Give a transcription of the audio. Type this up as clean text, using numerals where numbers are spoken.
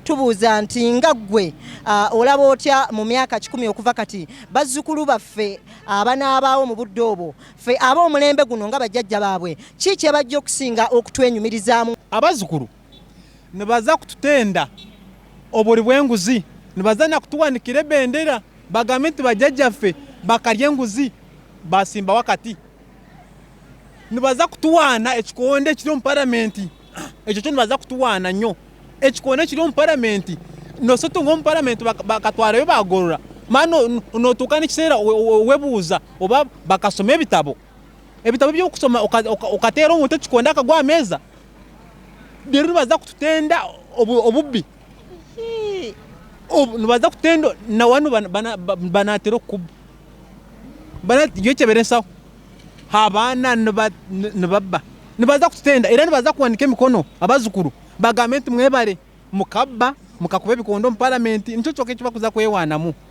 tubuuza nti nga ggwe olaba otya mu myaka 10 okuva kati bazzukulu baffe abanaabaawo mu budde obwo ffe ab'omulembe guno nga bajjajja baabwe kiki abajja okusinga okutwenyumirizaamu? Abazzukulu ne baza kututenda obuli bw'enguzi, ne baza na kutuwanikira ebendera bagambe nti bajjajjaffe bakalya enguzi basimba wakati, ne baza kutuwaana ekikonde ekiri mu palamenti. Ekyo kyo ne baza kutuwaana nnyo, ekikonde ekiri mu palamenti nosoto ng'omu palamenti bakatwalayo bagorora mano notuuka n'ekiseera webuuza oba bakasoma ebitabo by'okusoma okateera omuntu ekikonde akagwa ameeza. Leero baza kututenda obubbi, baza kutenda na wanu banatera okuba yekeberesaho abaana ne babba, ne baza kututenda era ne baza kuwanika emikono abazzukulu bagambe nti mwebale mukabba mukakuba ebikondo mu palamenti. Nikyo kyokka ekibakuza kwewaanamu.